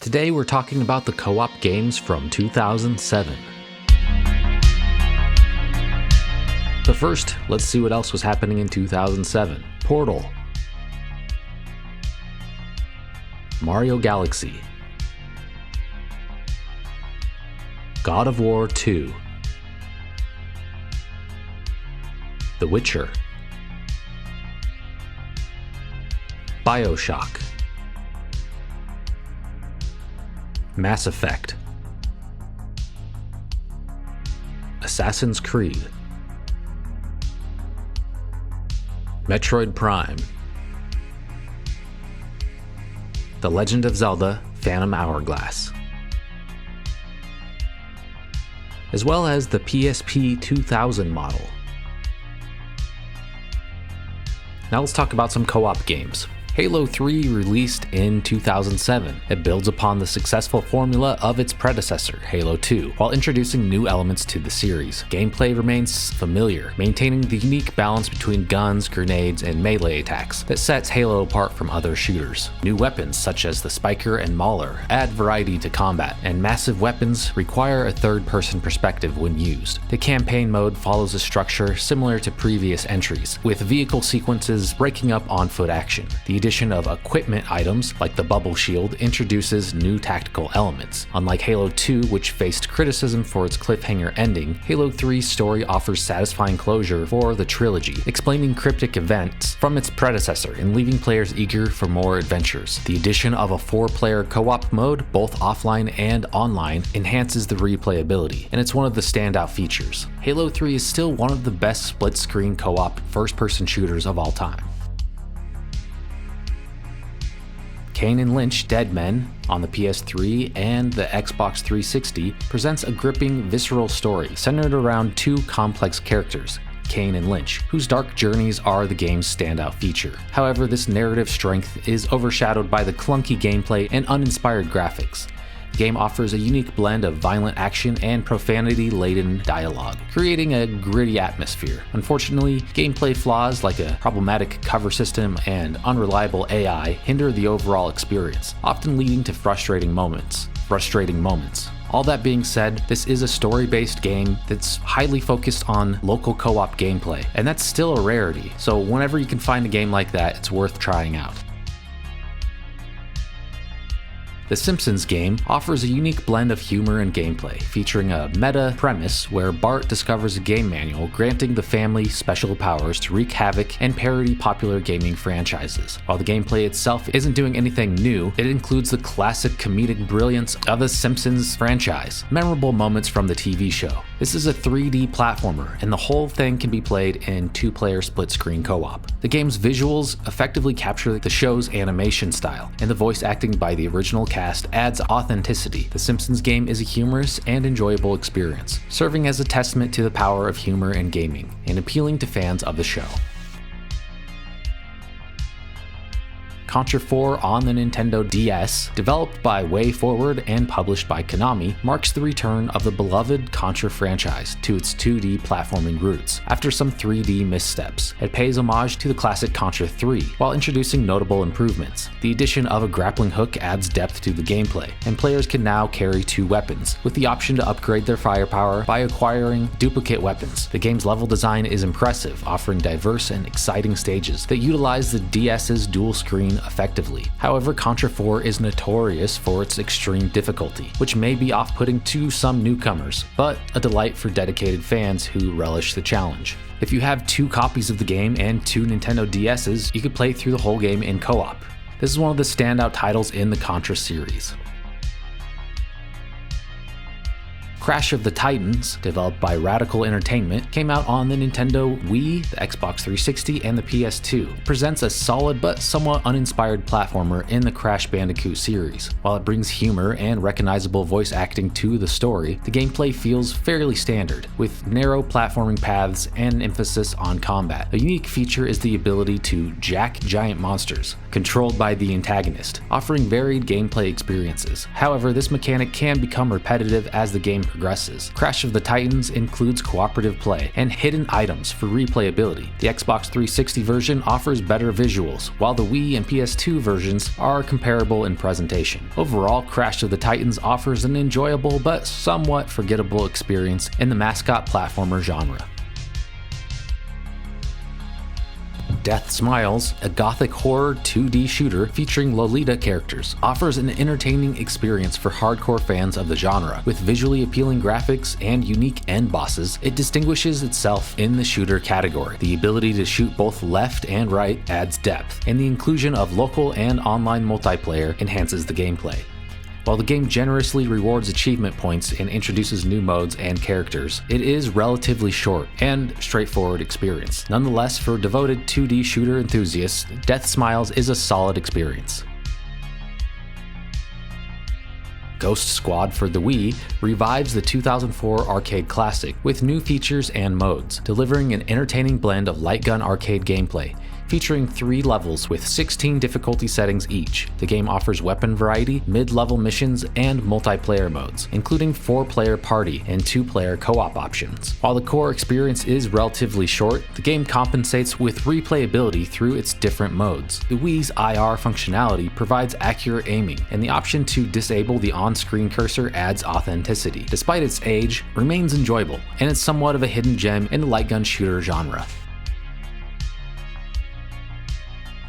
Today we're talking about the co-op games from 2007. But first, let's see what else was happening in 2007. Portal, Mario Galaxy, God of War 2, The Witcher, BioShock, Mass Effect, Assassin's Creed, Metroid Prime, The Legend of Zelda: Phantom Hourglass, as well as the PSP 2000 model. Now let's talk about some co-op games. Halo 3 released in 2007. It builds upon the successful formula of its predecessor, Halo 2, while introducing new elements to the series. Gameplay remains familiar, maintaining the unique balance between guns, grenades, and melee attacks that sets Halo apart from other shooters. New weapons, such as the Spiker and Mauler, add variety to combat, and massive weapons require a third-person perspective when used. The campaign mode follows a structure similar to previous entries, with vehicle sequences breaking up on-foot action. The addition of equipment items like the bubble shield introduces new tactical elements. Unlike Halo 2, which faced criticism for its cliffhanger ending, Halo 3's story offers satisfying closure for the trilogy, explaining cryptic events from its predecessor and leaving players eager for more adventures. The addition of a 4-player co-op mode, both offline and online, enhances the replayability, and it's one of the standout features. Halo 3 is still one of the best split-screen co-op first-person shooters of all time. Kane and Lynch: Dead Men on the PS3 and the Xbox 360 presents a gripping, visceral story centered around two complex characters, Kane and Lynch, whose dark journeys are the game's standout feature. However, this narrative strength is overshadowed by the clunky gameplay and uninspired graphics. The game offers a unique blend of violent action and profanity-laden dialogue, creating a gritty atmosphere. Unfortunately, gameplay flaws like a problematic cover system and unreliable AI hinder the overall experience, often leading to frustrating moments. All that being said, this is a story-based game that's highly focused on local co-op gameplay, and that's still a rarity, so whenever you can find a game like that, it's worth trying out. The Simpsons Game offers a unique blend of humor and gameplay, featuring a meta premise where Bart discovers a game manual granting the family special powers to wreak havoc and parody popular gaming franchises. While the gameplay itself isn't doing anything new, it includes the classic comedic brilliance of the Simpsons franchise, memorable moments from the TV show. This is a 3D platformer, and the whole thing can be played in 2-player split-screen co-op. The game's visuals effectively capture the show's animation style, and the voice acting by the original cast adds authenticity. The Simpsons Game is a humorous and enjoyable experience, serving as a testament to the power of humor in gaming, and appealing to fans of the show. Contra 4 on the Nintendo DS, developed by WayForward and published by Konami, marks the return of the beloved Contra franchise to its 2D platforming roots, after some 3D missteps. It pays homage to the classic Contra 3, while introducing notable improvements. The addition of a grappling hook adds depth to the gameplay, and players can now carry 2 weapons, with the option to upgrade their firepower by acquiring duplicate weapons. The game's level design is impressive, offering diverse and exciting stages that utilize the DS's dual screen effectively. However, Contra 4 is notorious for its extreme difficulty, which may be off-putting to some newcomers, but a delight for dedicated fans who relish the challenge. If you have 2 copies of the game and 2 Nintendo DS's, you could play through the whole game in co-op. This is one of the standout titles in the Contra series. Crash of the Titans, developed by Radical Entertainment, came out on the Nintendo Wii, the Xbox 360, and the PS2. It presents a solid but somewhat uninspired platformer in the Crash Bandicoot series. While it brings humor and recognizable voice acting to the story, the gameplay feels fairly standard, with narrow platforming paths and an emphasis on combat. A unique feature is the ability to jack giant monsters, controlled by the antagonist, offering varied gameplay experiences. However, this mechanic can become repetitive as the game progresses. Crash of the Titans includes cooperative play and hidden items for replayability. The Xbox 360 version offers better visuals, while the Wii and PS2 versions are comparable in presentation. Overall, Crash of the Titans offers an enjoyable but somewhat forgettable experience in the mascot platformer genre. DeathSmiles, a gothic horror 2D shooter featuring Lolita characters, offers an entertaining experience for hardcore fans of the genre. With visually appealing graphics and unique end bosses, it distinguishes itself in the shooter category. The ability to shoot both left and right adds depth, and the inclusion of local and online multiplayer enhances the gameplay. While the game generously rewards achievement points and introduces new modes and characters, it is relatively short and straightforward experience. Nonetheless, for devoted 2D shooter enthusiasts, DeathSmiles is a solid experience. Ghost Squad for the Wii revives the 2004 arcade classic with new features and modes, delivering an entertaining blend of light gun arcade gameplay. Featuring 3 levels with 16 difficulty settings each, the game offers weapon variety, mid-level missions, and multiplayer modes, including 4-player party and 2-player co-op options. While the core experience is relatively short, the game compensates with replayability through its different modes. The Wii's IR functionality provides accurate aiming, and the option to disable the on-screen cursor adds authenticity. Despite its age, it remains enjoyable, and it's somewhat of a hidden gem in the light gun shooter genre.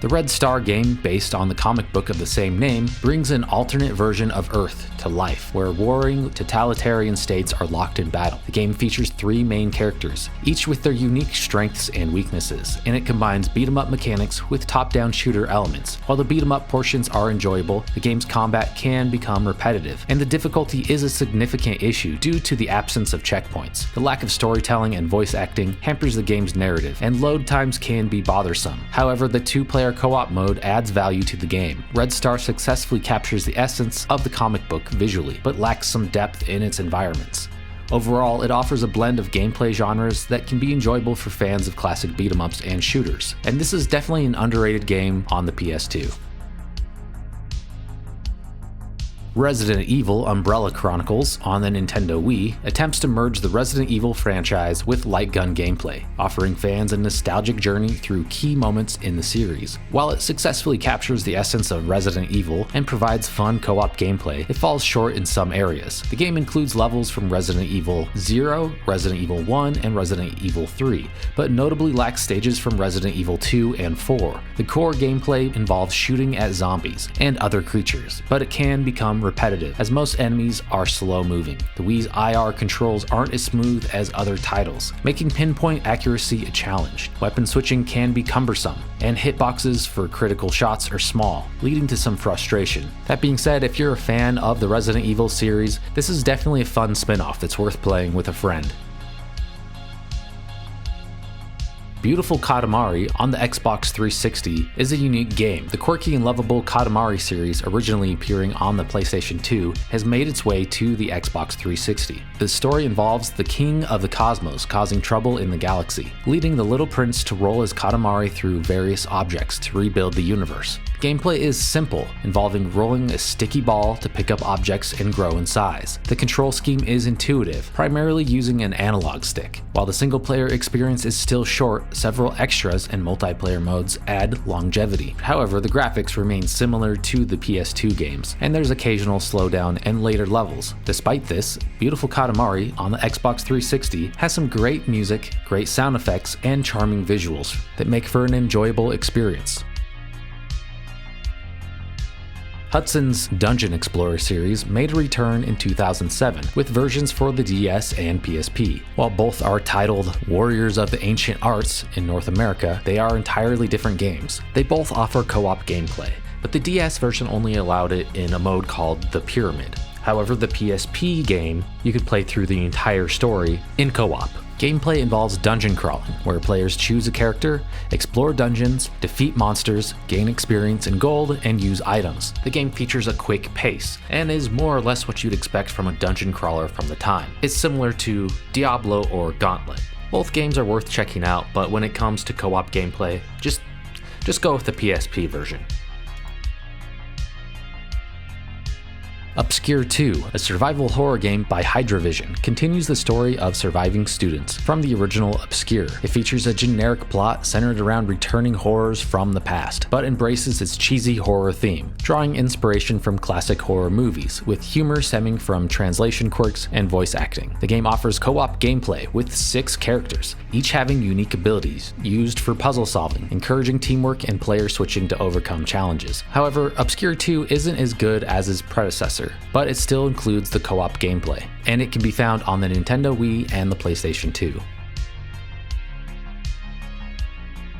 The Red Star game, based on the comic book of the same name, brings an alternate version of Earth to life, where warring totalitarian states are locked in battle. The game features 3 main characters, each with their unique strengths and weaknesses, and it combines beat-em-up mechanics with top-down shooter elements. While the beat-em-up portions are enjoyable, the game's combat can become repetitive, and the difficulty is a significant issue due to the absence of checkpoints. The lack of storytelling and voice acting hampers the game's narrative, and load times can be bothersome. However, the 2-player co-op mode adds value to the game. Red Star successfully captures the essence of the comic book visually, but lacks some depth in its environments. Overall, it offers a blend of gameplay genres that can be enjoyable for fans of classic beat-em-ups and shooters, and this is definitely an underrated game on the PS2. Resident Evil Umbrella Chronicles on the Nintendo Wii attempts to merge the Resident Evil franchise with light gun gameplay, offering fans a nostalgic journey through key moments in the series. While it successfully captures the essence of Resident Evil and provides fun co-op gameplay, it falls short in some areas. The game includes levels from Resident Evil 0, Resident Evil 1, and Resident Evil 3, but notably lacks stages from Resident Evil 2 and 4. The core gameplay involves shooting at zombies and other creatures, but it can become repetitive, as most enemies are slow-moving. The Wii's IR controls aren't as smooth as other titles, making pinpoint accuracy a challenge. Weapon switching can be cumbersome, and hitboxes for critical shots are small, leading to some frustration. That being said, if you're a fan of the Resident Evil series, this is definitely a fun spin-off that's worth playing with a friend. Beautiful Katamari on the Xbox 360 is a unique game. The quirky and lovable Katamari series, originally appearing on the PlayStation 2, has made its way to the Xbox 360. The story involves the king of the cosmos causing trouble in the galaxy, leading the little prince to roll as Katamari through various objects to rebuild the universe. Gameplay is simple, involving rolling a sticky ball to pick up objects and grow in size. The control scheme is intuitive, primarily using an analog stick. While the single-player experience is still short, several extras and multiplayer modes add longevity. However, the graphics remain similar to the PS2 games, and there's occasional slowdown and later levels. Despite this, Beautiful Katamari on the Xbox 360 has some great music, great sound effects, and charming visuals that make for an enjoyable experience. Hudson's Dungeon Explorer series made a return in 2007, with versions for the DS and PSP. While both are titled Warriors of the Ancient Arts in North America, they are entirely different games. They both offer co-op gameplay, but the DS version only allowed it in a mode called The Pyramid. However, the PSP game, you could play through the entire story in co-op. Gameplay involves dungeon crawling, where players choose a character, explore dungeons, defeat monsters, gain experience and gold, and use items. The game features a quick pace, and is more or less what you'd expect from a dungeon crawler from the time. It's similar to Diablo or Gauntlet. Both games are worth checking out, but when it comes to co-op gameplay, just go with the PSP version. Obscure 2, a survival horror game by Hydravision, continues the story of surviving students from the original Obscure. It features a generic plot centered around returning horrors from the past, but embraces its cheesy horror theme, drawing inspiration from classic horror movies, with humor stemming from translation quirks and voice acting. The game offers co-op gameplay with 6 characters, each having unique abilities used for puzzle solving, encouraging teamwork and player switching to overcome challenges. However, Obscure 2 isn't as good as its predecessor, but it still includes the co-op gameplay, and it can be found on the Nintendo Wii and the PlayStation 2.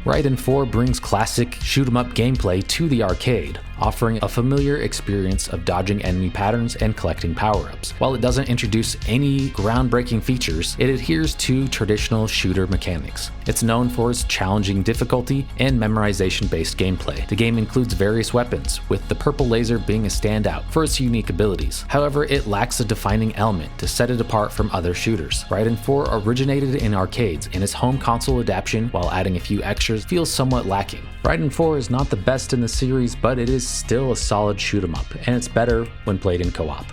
Raiden 4 brings classic shoot-'em-up gameplay to the arcade, offering a familiar experience of dodging enemy patterns and collecting power-ups. While it doesn't introduce any groundbreaking features, it adheres to traditional shooter mechanics. It's known for its challenging difficulty and memorization-based gameplay. The game includes various weapons, with the purple laser being a standout for its unique abilities. However, it lacks a defining element to set it apart from other shooters. Raiden 4 originated in arcades, and its home console adaptation, while adding a few extras, feels somewhat lacking. Raiden 4 is not the best in the series, but it is still a solid shoot 'em up, and it's better when played in co-op.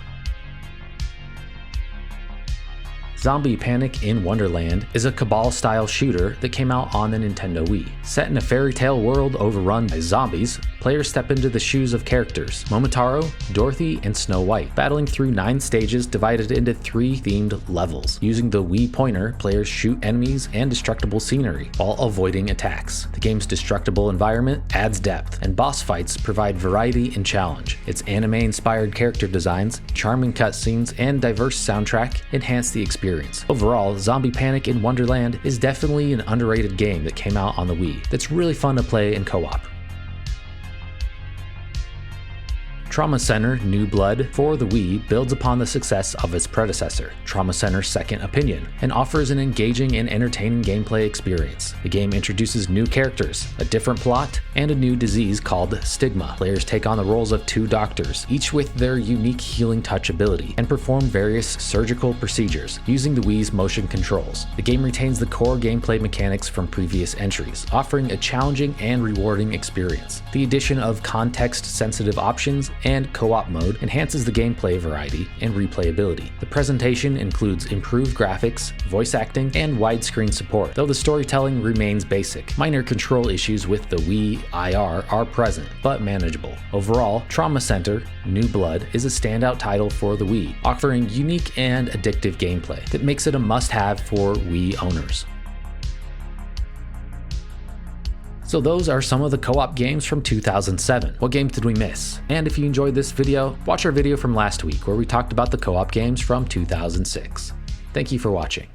Zombie Panic in Wonderland is a Cabal-style shooter that came out on the Nintendo Wii. Set in a fairy tale world overrun by zombies, players step into the shoes of characters Momotaro, Dorothy, and Snow White, battling through 9 stages divided into 3 themed levels. Using the Wii pointer, players shoot enemies and destructible scenery while avoiding attacks. The game's destructible environment adds depth, and boss fights provide variety and challenge. Its anime-inspired character designs, charming cutscenes, and diverse soundtrack enhance the experience. Overall, Zombie Panic in Wonderland is definitely an underrated game that came out on the Wii that's really fun to play in co-op. Trauma Center New Blood for the Wii builds upon the success of its predecessor, Trauma Center Second Opinion, and offers an engaging and entertaining gameplay experience. The game introduces new characters, a different plot, and a new disease called Stigma. Players take on the roles of 2 doctors, each with their unique healing touch ability, and perform various surgical procedures using the Wii's motion controls. The game retains the core gameplay mechanics from previous entries, offering a challenging and rewarding experience. The addition of context-sensitive options and co-op mode enhances the gameplay variety and replayability. The presentation includes improved graphics, voice acting, and widescreen support, though the storytelling remains basic. Minor control issues with the Wii IR are present, but manageable. Overall, Trauma Center New Blood is a standout title for the Wii, offering unique and addictive gameplay that makes it a must-have for Wii owners. So those are some of the co-op games from 2007. What games did we miss? And if you enjoyed this video, watch our video from last week where we talked about the co-op games from 2006. Thank you for watching.